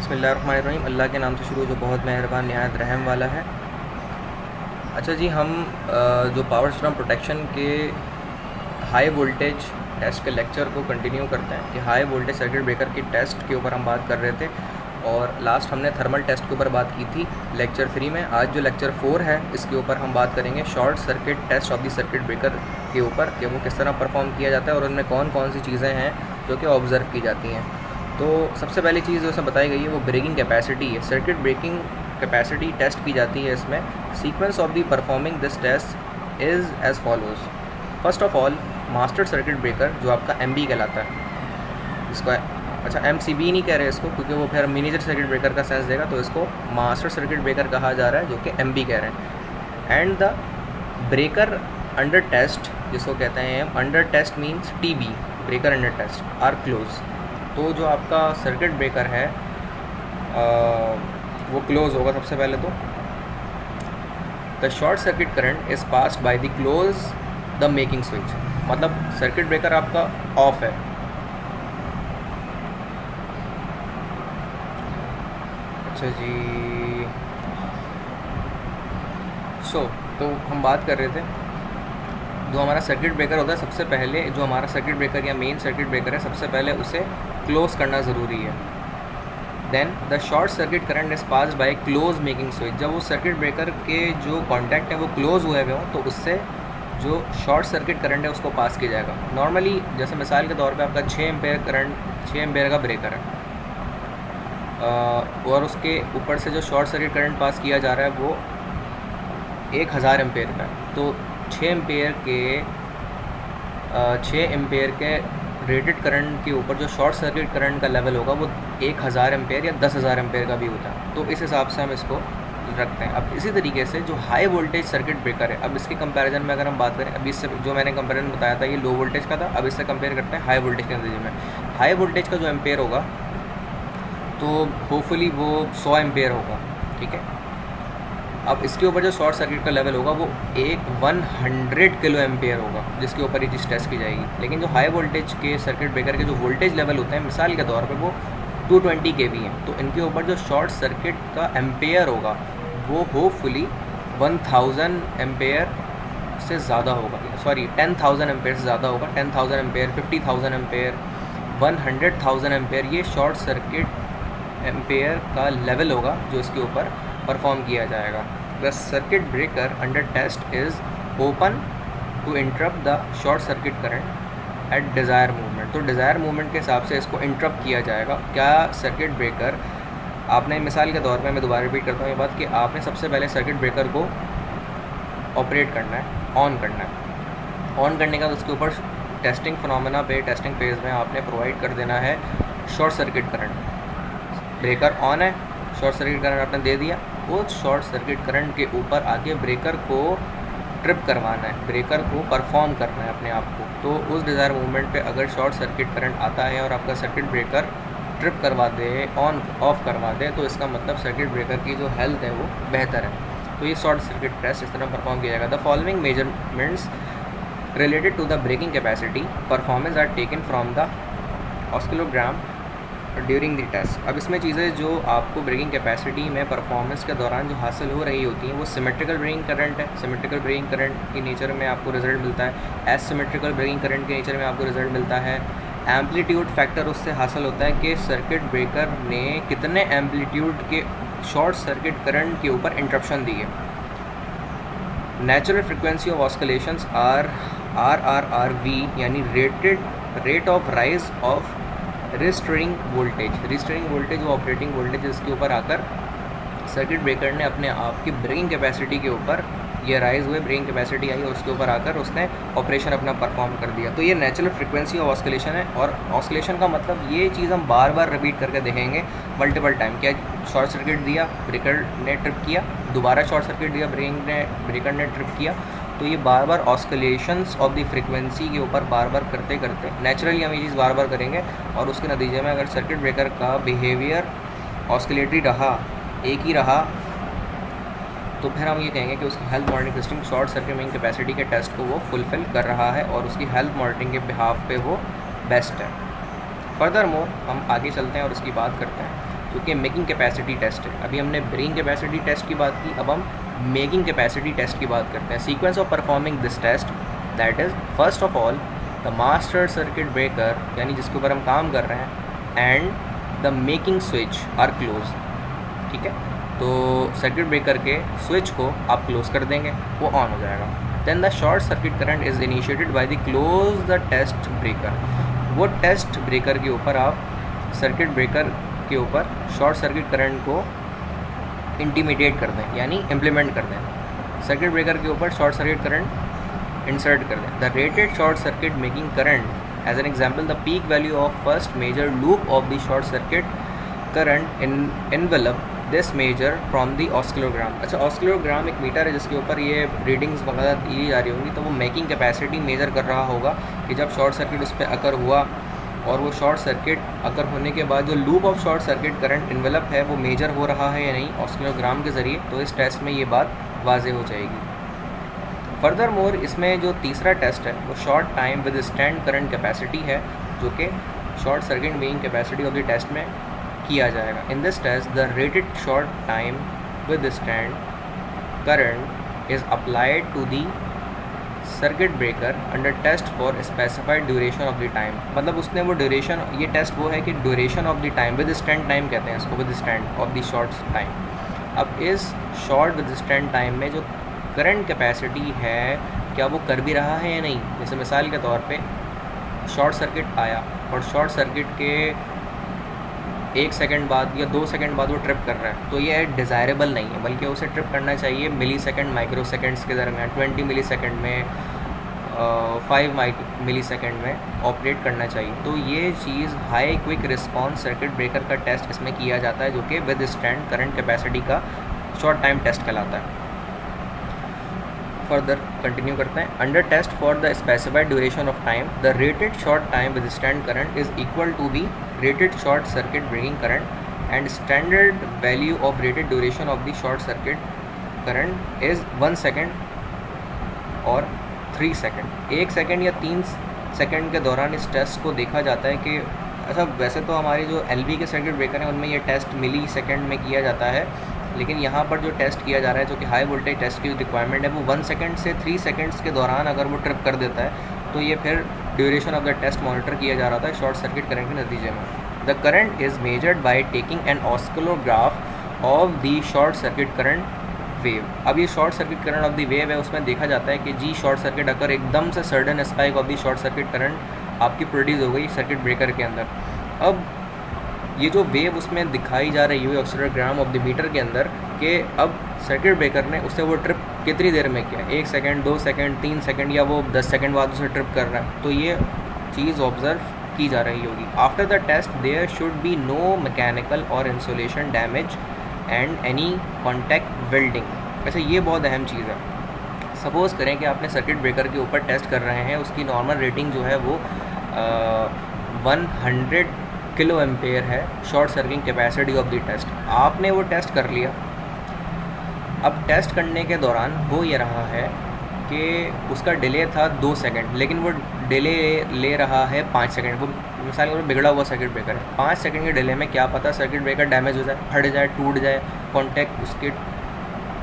बिस्मिल्लाहिर्रहमानिर्रहीम। अल्लाह के नाम से शुरू जो बहुत मेहरबान निहायत रहम वाला है। अच्छा जी, हम जो पावर सिस्टम प्रोटेक्शन के हाई वोल्टेज टेस्ट के लेक्चर को कंटिन्यू करते हैं कि हाई वोल्टेज सर्किट ब्रेकर की टेस्ट के ऊपर हम बात कर रहे थे और लास्ट हमने थर्मल टेस्ट के ऊपर बात की थी लेक्चर 3 में। आज जो लेक्चर 4 है इसके ऊपर हम बात करेंगे short circuit test of the circuit breaker के ऊपर कि वो किस तरह परफॉर्म किया जाता है और उनमें कौन कौन सी चीज़ें हैं जो कि ऑब्ज़र्व की जाती हैं। तो सबसे पहली चीज़ जो उसमें बताई गई है वो ब्रेकिंग कैपेसिटी है। सर्किट ब्रेकिंग कैपेसिटी टेस्ट की जाती है इसमें। Sequence of the performing this test is as follows. First of all master circuit breaker जो आपका MB कहलाता है, इसका अच्छा MCB नहीं कह रहे इसको क्योंकि वो फिर मिनीचर सर्किट ब्रेकर का सेंस देगा, तो इसको मास्टर सर्किट ब्रेकर कहा जा रहा है जो कि MB कह रहे हैं। And the breaker under test जिसको कहते हैं under test means TB, breaker under test are close. तो जो आपका सर्किट ब्रेकर है वो क्लोज़ होगा सबसे पहले। तो the short circuit current is passed bye the close the making switch, मतलब सर्किट ब्रेकर आपका ऑफ है। अच्छा जी, तो हम बात कर रहे थे जो हमारा सर्किट ब्रेकर होता है, सबसे पहले जो हमारा सर्किट ब्रेकर या मेन सर्किट ब्रेकर है सबसे पहले उसे क्लोज करना ज़रूरी है। Then the short circuit current is passed by close making switch. जब वो सर्किट ब्रेकर के जो कॉन्टैक्ट हैं वो क्लोज हुए हुए हों तो उससे जो शॉर्ट सर्किट करंट है उसको पास किया जाएगा। नॉर्मली जैसे मिसाल के तौर पे आपका 6 एम्पेयर करंट 6 एम्पेयर का ब्रेकर है और उसके ऊपर से जो शॉर्ट सर्किट करंट पास किया जा रहा है वो 1000 एम्पेयर का है। तो 6 एम्पेयर के रेटेड करंट के ऊपर जो शॉर्ट सर्किट करंट का लेवल होगा वो 1000 एम्पेयर या 10,000 एम्पेयर का भी होता है। तो इस हिसाब से हम इसको रखते हैं। अब इसी तरीके से जो हाई वोल्टेज सर्किट ब्रेकर है, अब इसके कंपैरिजन में अगर हम बात करें, अभी इससे जो मैंने कंपैरिजन बताया था ये लो वोल्टेज का था, अब इससे कंपेयर करते हैं हाई वोल्टेज के नतीजे में। हाई वोल्टेज का जो एम्पेयर होगा तो होपफुली वो 100 एम्पेयर होगा, ठीक है। अब इसके ऊपर जो शॉर्ट सर्किट का लेवल होगा वो 100 किलो एम्पेयर होगा जिसके ऊपर ये चीज़ टेस्ट की जाएगी। लेकिन जो हाई वोल्टेज के सर्किट ब्रेकर के जो वोल्टेज लेवल होते हैं मिसाल के तौर पे वो 220 kV हैं, तो इनके ऊपर जो शॉर्ट सर्किट का एम्पेयर होगा वो होपफुली 1000 एम्पेयर से ज़्यादा होगा, सॉरी 10,000 एम्पेयर से ज़्यादा होगा। 10,000 एम्पेयर, 50,000 एम्पेयर, 100,000 एम्पेयर, ये शॉर्ट सर्किट एम्पेयर का लेवल होगा जो इसके ऊपर परफॉर्म किया जाएगा। The circuit breaker under test is open to interrupt the short circuit current at desire movement. तो डिज़ायर मूवमेंट के हिसाब से इसको इंटरप्ट किया जाएगा। क्या सर्किट ब्रेकर आपने मिसाल के तौर पे, मैं दोबारा रिपीट करता हूँ ये बात, कि आपने सबसे पहले सर्किट ब्रेकर को ऑपरेट करना है, ऑन करना है। ऑन करने का उसके ऊपर टेस्टिंग फिनोमेना पे, टेस्टिंग फेज़ में आपने प्रोवाइड कर देना है short circuit current. Breaker on है, शॉर्ट सर्किट करंट आपने दे दिया, उस शॉर्ट सर्किट करंट के ऊपर आके ब्रेकर को ट्रिप करवाना है, ब्रेकर को परफॉर्म करना है अपने आप को। तो उस डिज़ायर मूवमेंट पे अगर शॉर्ट सर्किट करंट आता है और आपका सर्किट ब्रेकर ट्रिप करवा दे, ऑन ऑफ करवा दे, तो इसका मतलब सर्किट ब्रेकर की जो हेल्थ है वो बेहतर है। तो ये शॉर्ट सर्किट टेस्ट इस तरह परफॉर्म किया जाएगा। The following measurements related to the breaking capacity performance are taken from the oscillogram during the test. अब इसमें चीज़ें जो आपको ब्रेकिंग कैपेसिटी में परफॉर्मेंस के दौरान जो हासिल हो रही होती हैं वो सिमेट्रिकल ब्रेकिंग करंट है। सिमेट्रिकल ब्रेकिंग करंट के नेचर में आपको रिजल्ट मिलता है। एसिमेट्रिकल ब्रेकिंग करंट के नेचर में आपको रिजल्ट मिलता है। एम्पलीट्यूड फैक्टर उससे हासिल होता है कि सर्किट ब्रेकर ने कितने एम्पलीट्यूड के शॉर्ट सर्किट करंट के ऊपर इंटरप्शन दी है। Natural frequency of oscillations are RRRV यानी rate of rise of restriking voltage. Restriking voltage वो ऑपरेटिंग वोल्टेज जिसके ऊपर आकर सर्किट ब्रेकर ने अपने आप की ब्रेकिंग कैपेसिटी के ऊपर ये राइज हुए, ब्रेकिंग कैपेसिटी आई और उसके ऊपर आकर उसने ऑपरेशन अपना परफॉर्म कर दिया। तो ये नेचुरल फ्रिक्वेंसी ऑफ ऑस्किलेशन है। और ऑस्किलेशन का मतलब ये चीज़ हम बार बार रिपीट करके देखेंगे मल्टीपल टाइम। क्या शॉर्ट सर्किट दिया, ब्रेकर ने ट्रिप किया, दोबारा शॉर्ट सर्किट दिया, ब्रेकर ने ट्रिप किया। तो ये बार बार ऑस्किलेशंस ऑफ द फ्रिक्वेंसी के ऊपर बार बार करते करते नेचुरली हम ये चीज़ बार बार करेंगे और उसके नतीजे में अगर सर्किट ब्रेकर का बिहेवियर ऑस्किलेटरी रहा, एक ही रहा, तो फिर हम ये कहेंगे कि उसकी health monitoring system short circuit breaking capacity के टेस्ट को वो फुलफ़िल कर रहा है और उसकी हेल्थ मॉनिटरिंग के बिहाफ पे वो बेस्ट है। फर्दर मोर हम आगे चलते हैं और उसकी बात करते हैं जो कि मेकिंग कैपेसिटी टेस्ट है। अभी हमने ब्रेकिंग कैपेसिटी टेस्ट की बात की, अब हम मेकिंग कैपेसिटी टेस्ट की बात करते हैं। Sequence of performing this test, that is first of all the master circuit breaker, यानी जिसके ऊपर हम काम कर रहे हैं, and the making switch are close. ठीक है, तो सर्किट ब्रेकर के स्विच को आप क्लोज कर देंगे, वो ऑन हो जाएगा। Then the short circuit current is initiated by the close the test breaker. वो टेस्ट ब्रेकर के ऊपर आप सर्किट ब्रेकर के ऊपर शॉर्ट सर्किट करंट को इंटीमिडिएट कर दें, यानी इम्प्लीमेंट कर दें। सर्किट ब्रेकर के ऊपर शॉर्ट सर्किट करंट इंसर्ट कर दें। The rated short circuit making current, as an example the peak value of first major loop of the short circuit current in envelope this measure from the oscillogram. अच्छा, oscillogram एक metre है जिसके ऊपर ये readings वगैरह दी जा रही होंगी, तो वो मेकिंग कैपेसिटी मेजर कर रहा होगा कि जब शॉर्ट सर्किट उस पर अकर हुआ और वो शॉर्ट सर्किट अकर होने के बाद जो loop of short circuit current envelope है वो मेजर हो रहा है या नहीं ऑस्किलोग्राम के ज़रिए। तो इस टेस्ट में ये बात वाजे हो जाएगी। फर्दर मोर इसमें जो तीसरा टेस्ट है वो short time withstand current capacity है, जो कि short circuit making capacity of the test में किया जाएगा। In this test the rated short time withstand current is applied to the circuit breaker under test for specified duration of the time. मतलब उसने वो duration, ये test वो है कि duration of the time withstand time कहते हैं इसको, withstand of the short time. अब इस शॉर्ट विद स्टैंड टाइम में जो करंट कैपेसिटी है क्या वो कर भी रहा है या नहीं। जैसे मिसाल के तौर पे शॉर्ट सर्किट आया और शॉर्ट सर्किट के 1 सेकंड बाद या 2 सेकंड बाद वो ट्रिप कर रहा है, तो ये डिज़ायरेबल नहीं है, बल्कि उसे ट्रिप करना चाहिए मिली सेकेंड माइक्रो सेकेंड्स के दरमियान, 20 मिली सेकेंड में 5 मिली सेकेंड में ऑपरेट करना चाहिए। तो ये चीज़ high quick response circuit breaker का टेस्ट इसमें किया जाता है, जो कि विद स्टैंड करंट कैपेसिटी का शॉर्ट टाइम टेस्ट कहलाता है। फर्दर कंटिन्यू करते हैं। Under test for the specified duration of time the rated short time withstand current is equal to the rated short circuit breaking current and standard value of rated duration of the short circuit current is 1 second और 3 second. 1 second या 3 second के दौरान इस test को देखा जाता है कि अच्छा, वैसे तो हमारी जो LV के सर्किट ब्रेकर हैं उनमें ये टेस्ट मिली सेकेंड में किया जाता है, लेकिन यहाँ पर जो टेस्ट किया जा रहा है जो कि हाई वोल्टेज टेस्ट की रिक्वायरमेंट है वो 1 सेकेंड से 3 सेकेंड्स के दौरान अगर वो ट्रिप कर देता है तो ये फिर duration of the test monitor किया जा रहा था शॉर्ट सर्किट करंट के नतीजे में। The current is measured by taking an oscillograph of the short circuit current wave. अब ये short circuit current of the wave है, उसमें देखा जाता है कि जी शॉर्ट सर्किट अगर एकदम से sudden spike of the short circuit current आपकी प्रोड्यूस हो गई सर्किट ब्रेकर के अंदर। अब ये जो वेव उसमें दिखाई जा रही है ऑस्किलोग्राम ऑफ द मीटर के अंदर कि अब सर्किट ब्रेकर ने उससे वो ट्रिप कितनी देर में किया, 1 सेकेंड, 2 सेकेंड, 3 सेकेंड या वो 10 सेकेंड बाद उसे ट्रिप कर रहा है, तो ये चीज़ ऑब्जर्व की जा रही होगी। After the test there should be no mechanical और insulation damage and any contact welding. अच्छा, ये बहुत अहम चीज़ है। सपोज़ करें कि आपने सर्किट ब्रेकर के ऊपर टेस्ट कर रहे हैं, उसकी नॉर्मल रेटिंग जो है वो 100 किलो एम्पेयर है short circuit capacity of the test. आपने वो टेस्ट कर लिया। अब टेस्ट करने के दौरान हो ये रहा है कि उसका डिले था 2 सेकंड, लेकिन वो डिले ले रहा है 5 सेकंड। वो मिसाल के बिगड़ा हुआ सर्किट ब्रेकर है, 5 सेकंड के डिले में क्या पता सर्किट ब्रेकर डैमेज हो जाए, फट जाए, टूट जाए, कॉन्टैक्ट उसके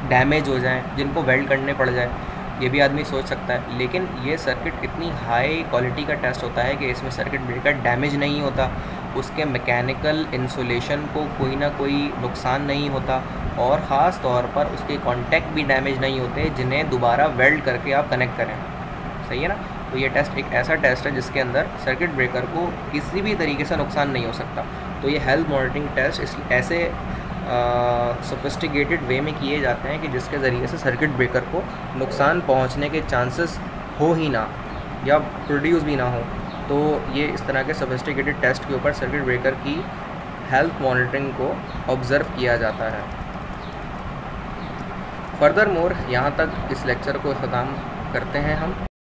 डैमेज हो जाए, जिनको वेल्ड करने पड़ जाए, ये भी आदमी सोच सकता है। लेकिन ये सर्किट इतनी हाई क्वालिटी का टेस्ट होता है कि इसमें सर्किट ब्रेकर डैमेज नहीं होता, उसके मैकेनिकल इंसुलेशन को कोई ना कोई नुकसान नहीं होता, और ख़ास तौर पर उसके कॉन्टैक्ट भी डैमेज नहीं होते जिन्हें दोबारा वेल्ड करके आप कनेक्ट करें। सही है ना। तो ये टेस्ट एक ऐसा टेस्ट है जिसके अंदर सर्किट ब्रेकर को किसी भी तरीके से नुकसान नहीं हो सकता। तो ये हेल्थ मॉनिटरिंग टेस्ट इस ऐसे सोफिस्टिकेटेड वे में किए जाते हैं कि जिसके ज़रिए से सर्किट ब्रेकर को नुकसान पहुंचने के चांसेस हो ही ना या प्रोड्यूस भी ना हो। तो ये इस तरह के सोफिस्टिकेटेड टेस्ट के ऊपर सर्किट ब्रेकर की हेल्थ मॉनिटरिंग को ऑब्ज़र्व किया जाता है। फर्दर मोर यहाँ तक इस लेक्चर को ख़त्म करते हैं हम।